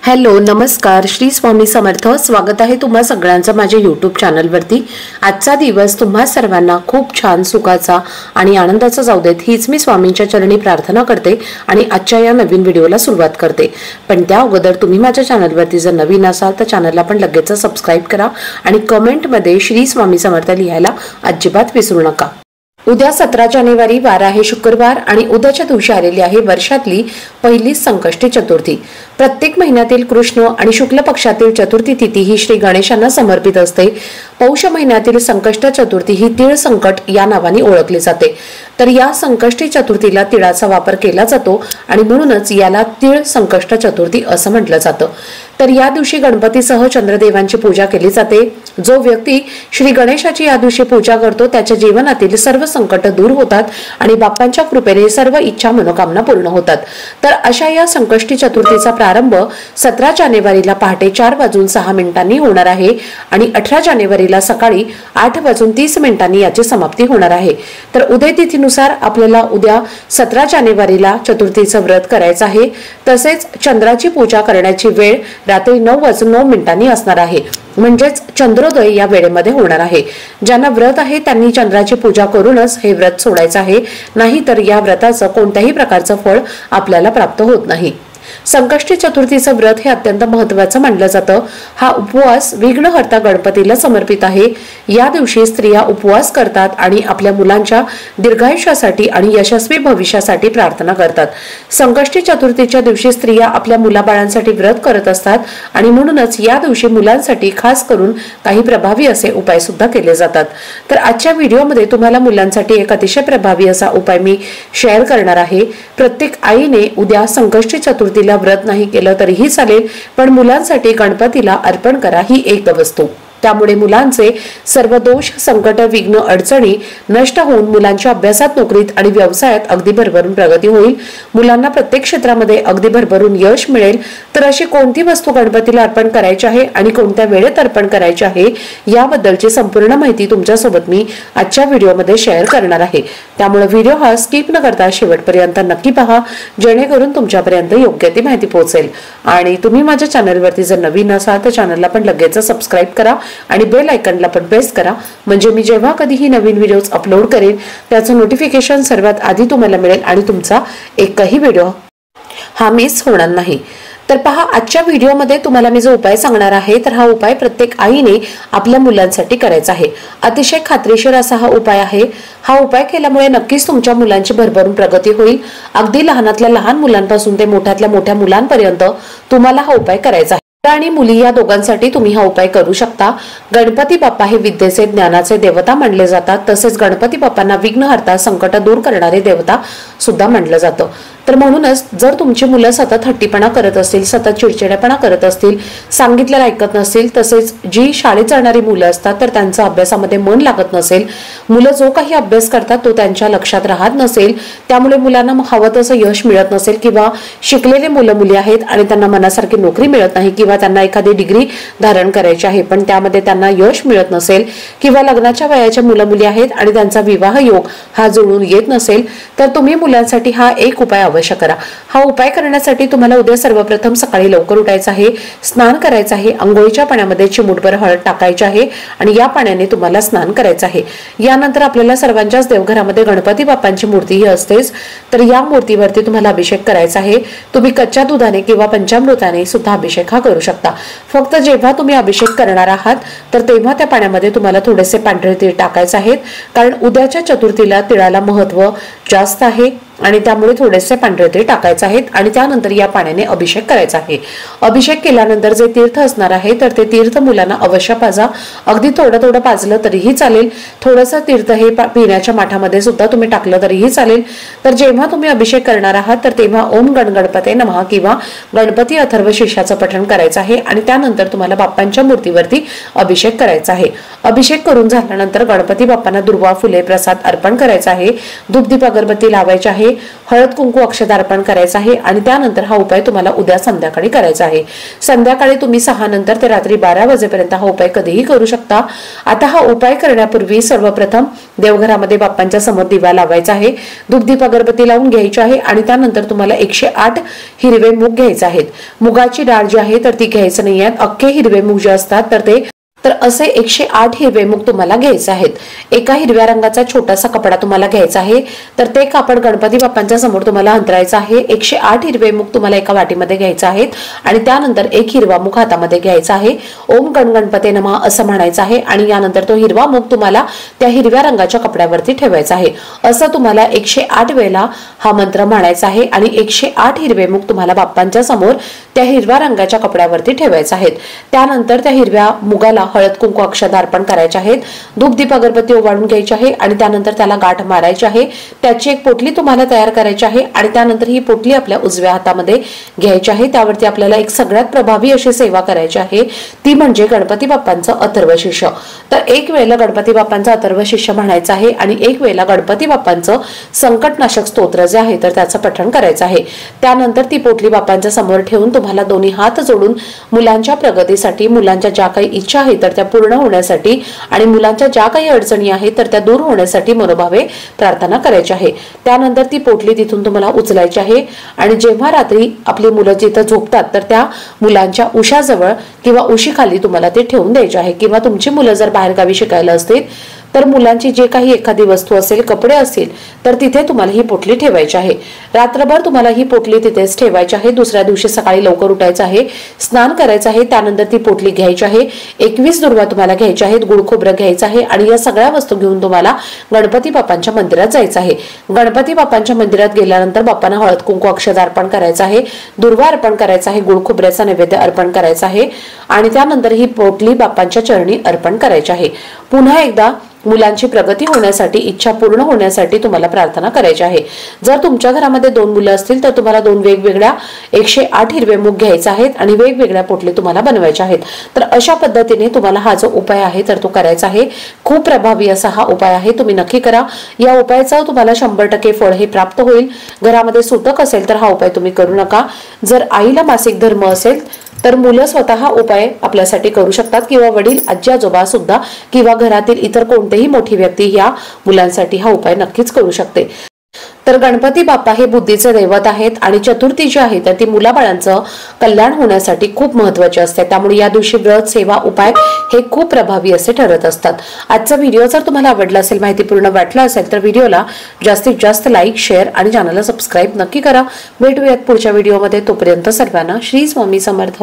Hello नमस्कार श्री स्वामी समर्थ। स्वागत आहे तुम्हा सगळ्यांचं माझ्या यूट्यूब चॅनलवरती। आजचा दिवस तुम्हा सर्वांना खूप छान सुखाचा आणि आनंदाचा जाऊ देत हीच मी स्वामींच्या चरणी प्रार्थना करते आणि आजच्या या नवीन व्हिडिओला सुरुवात करते। पण त्या अगोदर तुम्ही माझ्या चॅनलवरती जर नवीन असाल तर चॅनलला पण लगेच सबस्क्राइब करा आणि कमेंटमध्ये श्री स्वामी समर्थ लिहायला अजिबात विसरू नका। उद्या 17 जानेवारी वार आहे शुक्रवार आणि उद्याच्या दिवशी आलेली आहे वर्षातली पहिली संकष्टी चतुर्थी। प्रत्येक महिन्यातील कृष्ण आणि शुक्ल पक्षातील चतुर्थी तिथी ही श्री गणेशांना समर्पित असते। पौष महिन्यातील संकष्ट चतुर्थी ही तीळ संकट या नावाने ओळखली जाते। तर या संकष्टी चतुर्थीला तिळाचा वापर केला जातो आणि म्हणूनच याला तीळ संकष्ट चतुर्थी असं म्हटलं जातं। तर या दिवशी गणपतीसह चंद्रदेवांची पूजा केली जाते। जो व्यक्ती श्री गणेशाची या दिवशी पूजा करतो त्याच्या जीवनातील सर्व संकट दूर होतात आणि बाप्पांच्या कृपेने सर्व इच्छा मनोकामना पूर्ण होतात। तर अशा या संकष्टी चतुर्थीचा प्रारंभ 17 जानेवारीला पहाटे 4:06 होणार आहे आणि 18 जानेवारीला सकाळी 8:30 याची समाप्ती होणार आहे। तर उदय तिथीनुसार आपल्याला उद्या 17 जानेवारीला चतुर्थीचं व्रत करायचं आहे। तसेच चंद्राची पूजा करण्याची वेळ रात्री 9:09 असणार आहे, म्हणजेच चंद्रोदय या वेळेमध्ये होणार आहे। ज्यांना व्रत आहे त्यांनी चंद्राची पूजा करूनच हे व्रत सोडायचं आहे, नाहीतर या व्रताचं कोणत्याही प्रकारचं फळ आपल्याला प्राप्त होत नाही। संकष्टी चतुर्थीचं व्रत हे अत्यंत महत्त्वाचं मानलं जातं। हा उपवास विघ्नहर्ता गणपतीला समर्पित आहे। या दिवशी स्त्रिया उपवास करतात आणि आपल्या मुलांच्या दीर्घायुष्यासाठी आणि यशस्वी भविष्यासाठी प्रार्थना करतात। संकष्टी चतुर्थीच्या दिवशी स्त्रिया आपल्या मुलाबाळांसाठी व्रत करत असतात आणि म्हणूनच या दिवशी मुलांसाठी खास करून काही प्रभावी असे उपाय सुद्धा केले जातात। तर आजच्या व्हिडिओमध्ये तुम्हाला मुलांसाठी एक अतिशय प्रभावी असा उपाय मी शेअर करणार आहे। प्रत्येक आईने उद्या संकष्टी चतुर्थीला व्रत नाही केलं तरीही चालेल, पण मुलांसाठी गणपतीला अर्पण करा ही एक वस्तू। त्यामुळे मुलांचे सर्व दोष संकट विघ्न अडचणी नष्ट होऊन मुलांच्या अभ्यासात नोकरीत आणि व्यवसायात अगदी भरभरून प्रगती होईल। मुलांना प्रत्येक क्षेत्रामध्ये अगदी भरभरून यश मिळेल। तर अशी कोणती वस्तू गणपतीला अर्पण करायची आहे आणि कोणत्या वेळेत अर्पण करायची आहे याबद्दलची संपूर्ण माहिती तुमच्यासोबत मी आजच्या व्हिडिओमध्ये शेअर करणार आहे। त्यामुळे व्हिडिओ हा स्किप न करता शेवटपर्यंत नक्की पहा, जेणेकरून तुमच्यापर्यंत योग्य ती माहिती पोहोचेल। आणि तुम्ही माझ्या चॅनलवरती जर नवीन असाल तर चॅनलला पण लगेच सबस्क्राइब करा आणि बेल आयकॉनला पण प्रेस करा, म्हणजे मी जेव्हा कधीही नवीन व्हिडिओज अपलोड करेन त्याचं नोटिफिकेशन सर्वात आधी तुम्हाला मिळेल आणि तुमचा एकही व्हिडिओ हा मिस होणार नाही। तर पहा, आजच्या व्हिडिओमध्ये तुम्हाला मी जो उपाय सांगणार आहे तर हा उपाय प्रत्येक आईने आपल्या मुलांसाठी करायचा आहे। अतिशय खात्रीशीर असा हा उपाय आहे। हा उपाय केल्यामुळे नक्कीच तुमच्या मुलांची भरभरून प्रगती होईल। अगदी लहानातल्या लहान मुलांपासून ते मोठ्यातल्या मोठ्या मुलांपर्यंत तुम्हाला हा उपाय करायचा आहे आणि मुली या दोघांसाठी तुम्ही हा उपाय करू शकता। गणपती बाप्पा हे विद्येचे ज्ञानाचे देवता मानले जातात। तसेच गणपती बाप्पांना विघ्नहर्ता संकट दूर करणारे देवता सुद्धा मानलं जातं। तर म्हणूनच जर तुमची मुलं सतत हट्टीपणा करत असतील, सतत चिडचिडेपणा करत असतील, सांगितलेलं ऐकत नसतील, तसेच जी शाळेत जाणारी मुलं असतात तर त्यांचं अभ्यासामध्ये मन लागत नसेल, मुलं जो काही अभ्यास करतात तो त्यांच्या लक्षात राहत नसेल, त्यामुळे मुलांना हवं तसं यश मिळत नसेल, किंवा शिकलेले मुलं मुली आहेत आणि त्यांना मनासारखी नोकरी मिळत नाही, किंवा त्यांना एखादी डिग्री धारण करायची आहे पण त्यामध्ये त्यांना यश मिळत नसेल, किंवा लग्नाच्या वयाच्या मुलं मुली आहेत आणि त्यांचा विवाह योग हा जुळून येत नसेल, तर तुम्ही मुलांसाठी हा एक उपाय अवश्य करा। हा उपाय करण्यासाठी तुम्हाला उद्या सर्वप्रथम सकाळी लवकर उठायचं आहे, स्नान करायचं आहे, अंघोळीच्या पाण्यामध्ये चिमूटभर हळद टाकायची आहे आणि या पाण्याने तुम्हाला स्नान करायचं आहे। यानंतर आपल्याला सर्वांच्याच देवघरामध्ये गणपती बाप्पांची मूर्तीही असतेच, तर या मूर्तीवरती तुम्हाला अभिषेक करायचा आहे। तुम्ही कच्च्या दुधाने किंवा पंचामृताने सुद्धा अभिषेक हा करू शकता। फक्त जेव्हा तुम्ही अभिषेक करणार आहात तर तेव्हा त्या पाण्यामध्ये तुम्हाला थोडेसे पांढरे तीळ टाकायचे आहेत, कारण उद्याच्या चतुर्थीला तिळाला महत्त्व जास्त आहे आणि त्यामुळे थोडेसे पांढरे तीळ टाकायचे आहेत आणि त्यानंतर या पाण्याने अभिषेक करायचा आहे। अभिषेक केल्यानंतर जे तीर्थ असणार आहे तर ते तीर्थ मुलांना अवश्य पाजा। अगदी थोडं थोडं पाजलं तरीही चालेल, थोडंसं तीर्थ हे पिण्याच्या माठामध्ये सुद्धा तुम्ही टाकलं तरीही चालेल। तर जेव्हा तुम्ही अभिषेक करणार आहात तर तेव्हा ओम गणगणपते नमः किंवा गणपती अथर्व शीर्षाचं पठण करायचं आहे आणि त्यानंतर तुम्हाला बाप्पांच्या मूर्तीवरती अभिषेक करायचा आहे। अभिषेक करून झाल्यानंतर गणपती बाप्पांना दुर्वा फुले प्रसाद अर्पण करायचा आहे, धूपदीप अगरबत्ती लावायची आहे आहे, हळद कुंकू अक्षता अर्पण करायचं आहे आणि त्यानंतर हा उपाय तुम्हाला उद्या संध्याकाळी करायचा आहे। संध्याकाळी तुम्ही 6 नंतर ते रात्री 12 वाजेपर्यंत हा उपाय कधीही करू शकता। आता हा उपाय करण्यापूर्वी सर्वप्रथम देवघरामध्ये बाप्पांच्या समोर दिवा लावायचा आहे, धूपदीप अगरबत्ती लावून घ्यायची आहे आणि त्यानंतर तुम्हाला 108 हिरवे मूग घ्यायचे आहेत। मुगाची डाळ जी आहे तर ती घ्यायचं नाही आहे, अख्खे हिरवे मूग जे असतात तर असे 108 हिरवे मूग तुम्हाला घ्यायचे आहेत। एका हिरव्या रंगाचा छोटासा कपडा तुम्हाला घ्यायचा आहे, तर ते कापड गणपती बाप्पांच्या समोर तुम्हाला अंतरायचं आहे। 108 हिरवे मूग तुम्हाला एका वाटीमध्ये घ्यायचे आहेत आणि त्यानंतर एक हिरवा मूग हातामध्ये घ्यायचा आहे। ओम गण गणपते नमः असं म्हणायचं आहे आणि यानंतर तो हिरवा मूग तुम्हाला त्या हिरव्या रंगाच्या कपड्यावरती ठेवायचा आहे। असं तुम्हाला 108 वेळा हा मंत्र म्हणायचा आहे आणि 108 हिरवे मूग तुम्हाला बाप्पांच्या समोर त्या हिरव्या रंगाच्या कपड्यावरती ठेवायचे आहेत। त्यानंतर त्या हिरव्या मुगाला हळद कुंकू अक्षता अर्पण करायचे आहेत, धूपदीप अगरबत्ती ओवाळून घ्यायची आहे आणि त्यानंतर त्याला गाठ मारायची आहे। त्याची एक पोटली तुम्हाला तयार करायची आहे आणि त्यानंतर ही पोटली आपल्या उजव्या हातामध्ये घ्यायची आहे। त्यावरती आपल्याला एक सगळ्यात प्रभावी अशी सेवा करायची आहे, ती म्हणजे गणपती बाप्पांचं अथर्व शीर्ष। तर एक वेळेला गणपती बाप्पांचं अथर्व शीर्ष म्हणायचं आहे आणि एक वेळेला गणपती बाप्पांचं संकटनाशक स्तोत्र जे आहे तर त्याचं पठण करायचं आहे। त्यानंतर ती पोटली बाप्पांच्या समोर ठेवून तुम्हाला दोन्ही हात जोडून मुलांच्या प्रगतीसाठी, मुलांच्या ज्या काही इच्छा आहेत तर त्या पूर्ण होण्यासाठी आणि मुलांच्या ज्या काही अडचणी आहेत तर त्या दूर होण्यासाठी मनोभावे प्रार्थना करायची आहे। त्यानंतर ती पोटली तिथून तुम्हाला उचलायची आहे आणि जेव्हा रात्री आपली मुलं जिथं झोपतात तर त्या मुलांच्या उशाजवळ किंवा उशीखाली तुम्हाला ते ठेवून द्यायचे आहे। किंवा तुमची मुलं जर बाहेर गावी शिकायला असतील तर मुलांची जे काही एखादी वस्तू असेल, कपडे असतील तर तिथे तुम्हाला ही पोटली ठेवायची आहे। रात्रभर तुम्हाला ही पोटली तिथेच ठेवायची आहे। दुसऱ्या दिवशी सकाळी लवकर उठायचं आहे, स्नान करायचं आहे, त्यानंतर ती पोटली घ्यायची आहे। 21 दुर्वा तुम्हाला घ्यायच्या आहेत, गुळ खोबरं घ्यायचं आहे आणि या सगळ्या वस्तू घेऊन तुम्हाला गणपती बाप्पांच्या मंदिरात जायचं आहे। गणपती बाप्पांच्या मंदिरात गेल्यानंतर बाप्पांना हळद कुंकू अक्षता अर्पण करायचं आहे, दुर्वा अर्पण करायचा आहे, गुळ खोबऱ्याचा नैवेद्य अर्पण करायचा आहे आणि त्यानंतर ही पोटली बाप्पांच्या चरणी अर्पण करायची आहे। पुन्हा एकदा मुलांची प्रगती होण्यासाठी, इच्छा पूर्ण होण्यासाठी तुम्हाला प्रार्थना करायची आहे। जर तुमच्या घरामध्ये 2 मुलं असतील तर तुम्हाला 2 वेगवेगळ्या 108 हिरवे मूग घ्यायचे आहेत आणि वेगवेगळ्या पोटली तुम्हाला बनवायच्या आहेत। तर अशा पद्धतीने तुम्हाला हा जो उपाय आहे तर तो करायचा आहे। खूप प्रभावी असा हा उपाय आहे, तुम्ही नक्की करा। या उपायाचा तुम्हाला 100% फळ हे प्राप्त होईल। घरामध्ये सुतक असेल तर हा उपाय तुम्ही करू नका। जर आईला मासिक धर्म असेल तर मुलं स्वतः उपाय आपल्यासाठी करू शकतात किंवा वडील, आजी आजोबा सुद्धा किंवा घरातील इतर कोणतेही मोठी व्यक्ती या मुलांसाठी हा उपाय नक्कीच करू शकते। तर गणपती बाप्पा हे बुद्धीचे दैवत आहेत आणि चतुर्थी जी आहे तर ती मुलाबाळांचं कल्याण होण्यासाठी खूप महत्त्वाची असते। त्यामुळे या दिवशी व्रत, सेवा, उपाय हे खूप प्रभावी असे ठरत असतात। आजचा व्हिडिओ जर तुम्हाला आवडला असेल, माहितीपूर्ण वाटला असेल तर व्हिडिओला जास्तीत जास्त लाईक, शेअर आणि चॅनलला सबस्क्राईब नक्की करा। भेटूयात पुढच्या व्हिडिओमध्ये, तोपर्यंत सर्वांना श्री स्वामी समर्थ।